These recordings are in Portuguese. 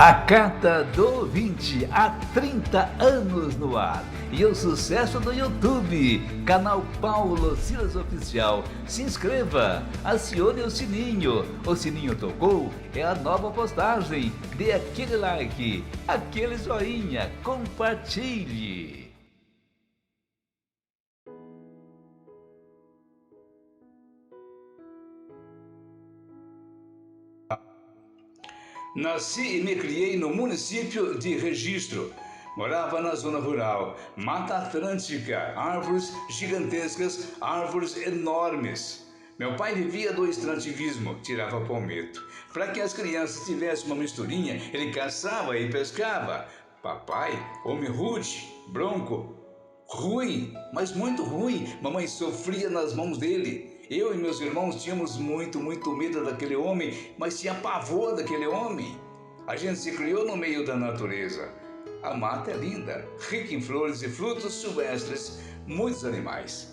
A Carta do Ouvinte, há 30 anos no ar. E o sucesso do YouTube, canal Paulo Silas Oficial. Se inscreva, acione o sininho tocou, é a nova postagem. Dê aquele like, aquele joinha, compartilhe. Nasci e me criei no município de Registro. Morava na zona rural, Mata Atlântica, árvores gigantescas, árvores enormes. Meu pai vivia do extrativismo, tirava palmito. Para que as crianças tivessem uma misturinha, ele caçava e pescava. Papai, homem rude, bronco, ruim, mas muito ruim. Mamãe sofria nas mãos dele. Eu e meus irmãos tínhamos muito medo daquele homem, mas tinha pavor daquele homem. A gente se criou no meio da natureza. A mata é linda, rica em flores e frutos silvestres, muitos animais.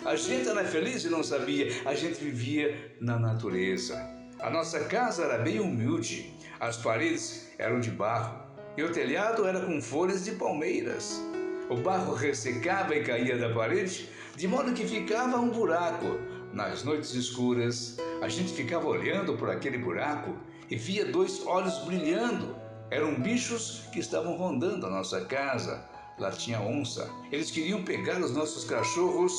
A gente era feliz e não sabia, a gente vivia na natureza. A nossa casa era bem humilde, as paredes eram de barro e o telhado era com folhas de palmeiras. O barro ressecava e caía da parede, de modo que ficava um buraco. Nas noites escuras, a gente ficava olhando por aquele buraco e via dois olhos brilhando. Eram bichos que estavam rondando a nossa casa. Lá tinha onça. Eles queriam pegar os nossos cachorros.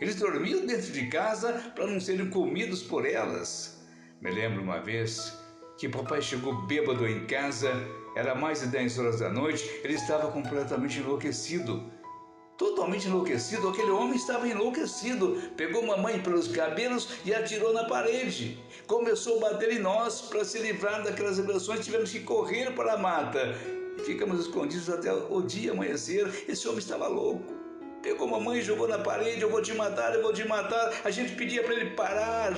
Eles dormiam dentro de casa para não serem comidos por elas. Me lembro uma vez que papai chegou bêbado em casa. Era mais de 10 horas da noite, ele estava completamente enlouquecido. Totalmente enlouquecido, aquele homem estava enlouquecido. Pegou mamãe pelos cabelos e atirou na parede. Começou a bater em nós. Para se livrar daquelas agressões, tivemos que correr para a mata. E ficamos escondidos até o dia amanhecer. Esse homem estava louco. Pegou mamãe e jogou na parede, eu vou te matar. A gente pedia para ele parar.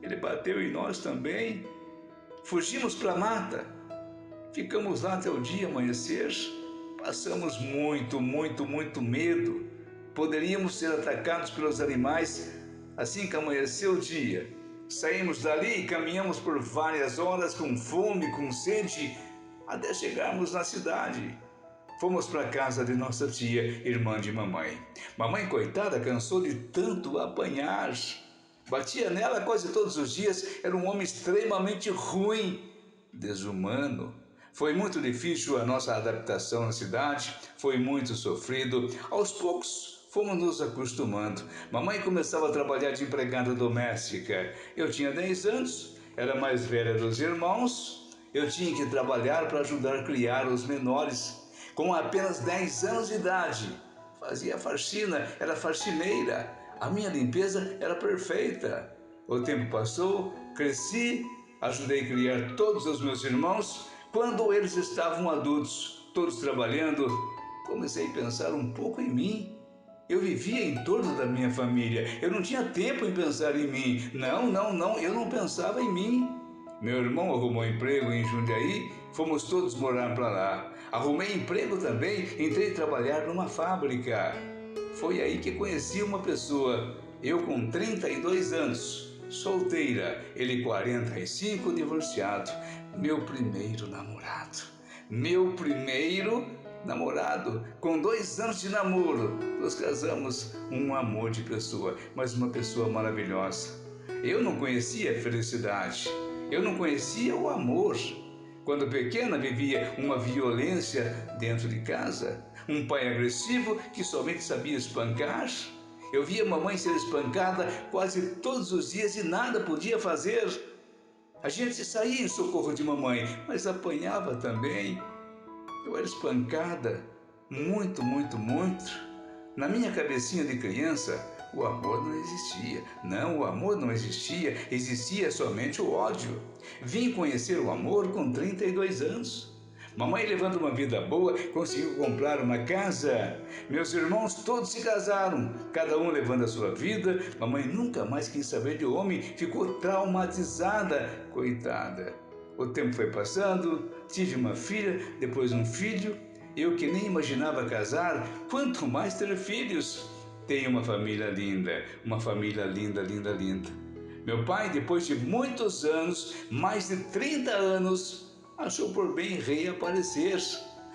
Ele bateu em nós também. Fugimos para a mata. Ficamos lá até o dia amanhecer. Passamos muito medo. Poderíamos ser atacados pelos animais. Assim que amanheceu o dia, saímos dali e caminhamos por várias horas com fome, com sede, até chegarmos na cidade. Fomos para a casa de nossa tia, irmã de mamãe. Mamãe, coitada, cansou de tanto apanhar. Batia nela quase todos os dias. Era um homem extremamente ruim, desumano. Foi muito difícil a nossa adaptação na cidade, foi muito sofrido. Aos poucos fomos nos acostumando. Mamãe começava a trabalhar de empregada doméstica. Eu tinha 10 anos, era mais velha dos irmãos. Eu tinha que trabalhar para ajudar a criar os menores. Com apenas 10 anos de idade, fazia faxina, era faxineira. A minha limpeza era perfeita. O tempo passou, cresci, ajudei a criar todos os meus irmãos. Quando eles estavam adultos, todos trabalhando, comecei a pensar um pouco em mim. Eu vivia em torno da minha família, eu não tinha tempo em pensar em mim. Não, eu não pensava em mim. Meu irmão arrumou emprego em Jundiaí, fomos todos morar para lá. Arrumei emprego também, entrei a trabalhar numa fábrica. Foi aí que conheci uma pessoa, eu com 32 anos. Solteira, ele 45, divorciado. Meu primeiro namorado. Com 2 anos de namoro, nos casamos. Um amor de pessoa, mas uma pessoa maravilhosa. Eu não conhecia a felicidade, eu não conhecia o amor. Quando pequena, vivia uma violência dentro de casa. Um pai agressivo que somente sabia espancar. Eu via mamãe ser espancada quase todos os dias e nada podia fazer. A gente saía em socorro de mamãe, mas apanhava também. Eu era espancada muito. Na minha cabecinha de criança, o amor não existia. Não, o amor não existia, existia somente o ódio. Vim conhecer o amor com 32 anos. Mamãe, levando uma vida boa, conseguiu comprar uma casa. Meus irmãos todos se casaram, cada um levando a sua vida. Mamãe nunca mais quis saber de homem, ficou traumatizada, coitada. O tempo foi passando, tive uma filha, depois um filho. Eu que nem imaginava casar, quanto mais ter filhos. Tenho uma família linda, linda. Meu pai, depois de muitos anos, mais de 30 anos, achou por bem reaparecer.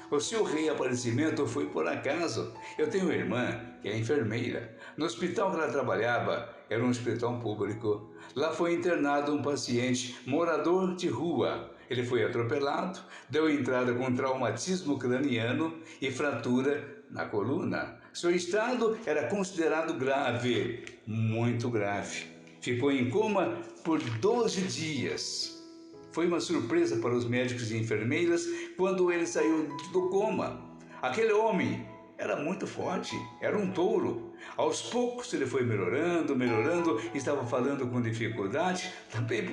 O seu reaparecimento foi por acaso. Eu tenho uma irmã que é enfermeira. No hospital que ela trabalhava, era um hospital público. Lá foi internado um paciente morador de rua. Ele foi atropelado, deu entrada com traumatismo craniano e fratura na coluna. Seu estado era considerado grave, muito grave. Ficou em coma por 12 dias. Foi uma surpresa para os médicos e enfermeiras quando ele saiu do coma. Aquele homem era muito forte, era um touro. Aos poucos ele foi melhorando, estava falando com dificuldade, também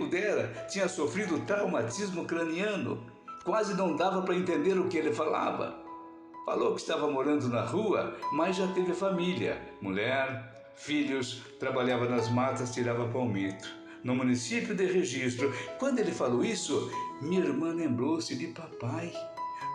tinha sofrido traumatismo craniano. Quase não dava para entender o que ele falava. Falou que estava morando na rua, mas já teve família, mulher, filhos, trabalhava nas matas, tirava palmito. No município de Registro. Quando ele falou isso, minha irmã lembrou-se de papai,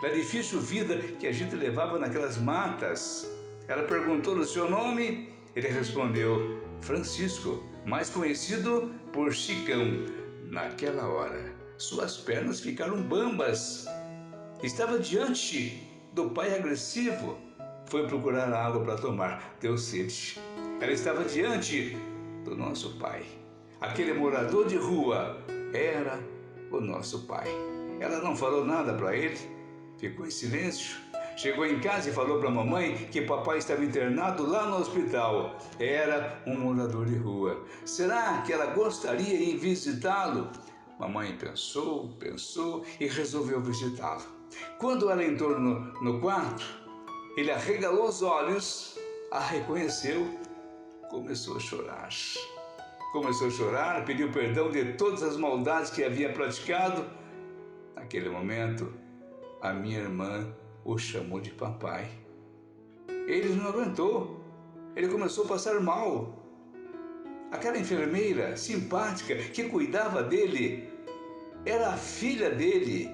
da difícil vida que a gente levava naquelas matas. Ela perguntou o seu nome, ele respondeu Francisco, mais conhecido por Chicão. Naquela hora, suas pernas ficaram bambas. Estava diante do pai agressivo. Foi procurar água para tomar, deu sede. Ela estava diante do nosso pai. Aquele morador de rua era o nosso pai. Ela não falou nada para ele, ficou em silêncio. Chegou em casa e falou para a mamãe que papai estava internado lá no hospital. Era um morador de rua. Será que ela gostaria de ir visitá-lo? Mamãe pensou e resolveu visitá-lo. Quando ela entrou no quarto, ele arregalou os olhos, a reconheceu, começou a chorar. Pediu perdão de todas as maldades que havia praticado. Naquele momento, a minha irmã o chamou de papai. Ele não aguentou, ele começou a passar mal. Aquela enfermeira simpática que cuidava dele era a filha dele.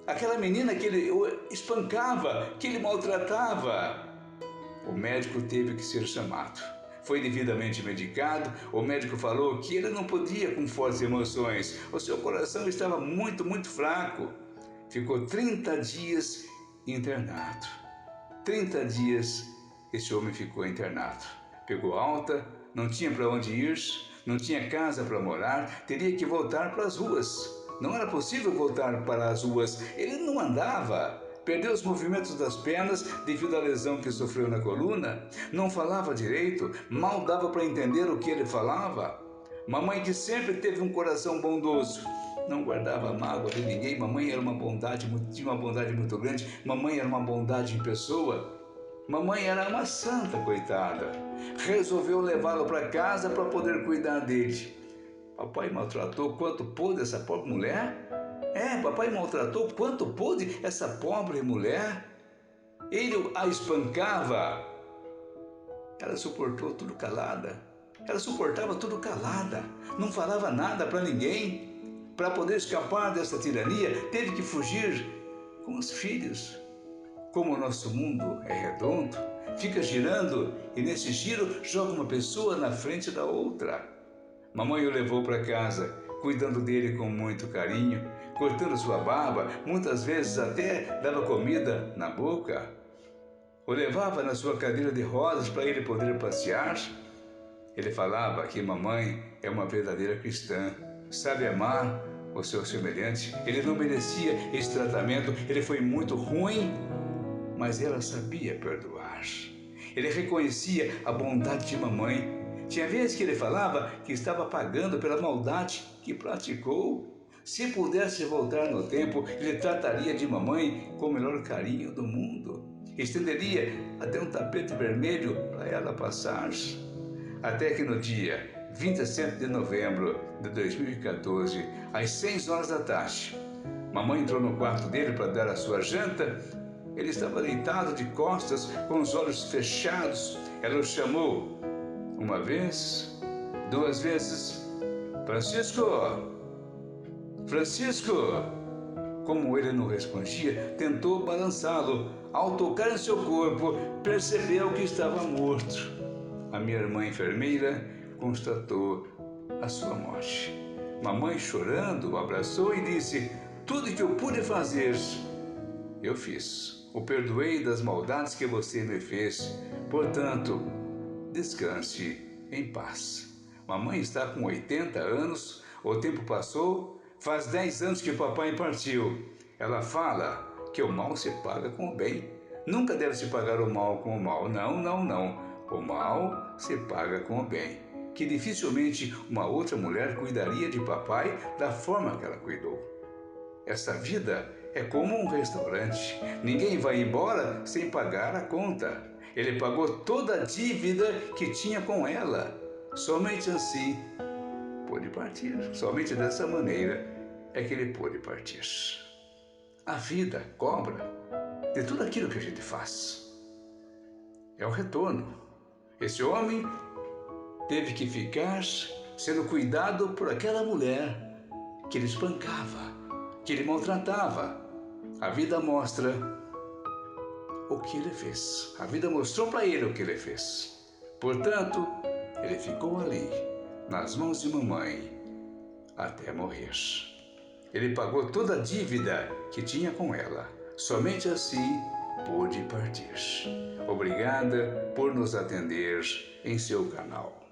Aquela menina que ele espancava, que ele maltratava. O médico teve que ser chamado. Foi devidamente medicado. O médico falou que ele não podia com fortes emoções. O seu coração estava muito fraco. Ficou 30 dias internado. 30 dias esse homem ficou internado. Pegou alta, não tinha para onde ir, não tinha casa para morar, teria que voltar para as ruas. Não era possível voltar para as ruas. Ele não andava. Perdeu os movimentos das pernas devido à lesão que sofreu na coluna. Não falava direito, mal dava para entender o que ele falava. Mamãe, que sempre teve um coração bondoso, não guardava mágoa de ninguém. Mamãe era tinha uma bondade muito grande. Mamãe era uma bondade em pessoa. Mamãe era uma santa, coitada. Resolveu levá-lo para casa para poder cuidar dele. Papai maltratou quanto pôde essa pobre mulher. Papai maltratou quanto pôde essa pobre mulher. Ele a espancava. Ela suportou tudo calada. Ela suportava tudo calada. Não falava nada para ninguém. Para poder escapar dessa tirania, teve que fugir com os filhos. Como o nosso mundo é redondo, fica girando e nesse giro joga uma pessoa na frente da outra. Mamãe o levou para casa, cuidando dele com muito carinho, cortando sua barba, muitas vezes até dava comida na boca. O levava na sua cadeira de rodas para ele poder passear. Ele falava que mamãe é uma verdadeira cristã, sabe amar o seu semelhante. Ele não merecia esse tratamento, ele foi muito ruim, mas ela sabia perdoar. Ele reconhecia a bondade de mamãe. Tinha vezes que ele falava que estava pagando pela maldade que praticou. Se pudesse voltar no tempo, ele trataria de mamãe com o melhor carinho do mundo. Estenderia até um tapete vermelho para ela passar. Até que no dia 27 de novembro de 2014, às 6 horas da tarde, mamãe entrou no quarto dele para dar a sua janta. Ele estava deitado de costas, com os olhos fechados. Ela o chamou uma vez, 2 vezes. Francisco! Francisco! Como ele não respondia, tentou balançá-lo. Ao tocar em seu corpo, percebeu que estava morto. A minha irmã enfermeira constatou a sua morte. Mamãe, chorando, o abraçou e disse: tudo que eu pude fazer, eu fiz. O perdoei das maldades que você me fez. Portanto, descanse em paz. Mamãe está com 80 anos, o tempo passou, faz 10 anos que papai partiu. Ela fala que o mal se paga com o bem. Nunca deve se pagar o mal com o mal. Não, não, não. O mal se paga com o bem. Que dificilmente uma outra mulher cuidaria de papai da forma que ela cuidou. Essa vida é como um restaurante. Ninguém vai embora sem pagar a conta. Ele pagou toda a dívida que tinha com ela. Somente assim pôde partir. Somente dessa maneira é que ele pôde partir. A vida cobra de tudo aquilo que a gente faz. É o retorno. Esse homem teve que ficar sendo cuidado por aquela mulher que ele espancava, que ele maltratava. A vida mostra o que ele fez. A vida mostrou para ele o que ele fez. Portanto, ele ficou ali, nas mãos de mamãe, até morrer. Ele pagou toda a dívida que tinha com ela. Somente assim pôde partir. Obrigada por nos atender em seu canal.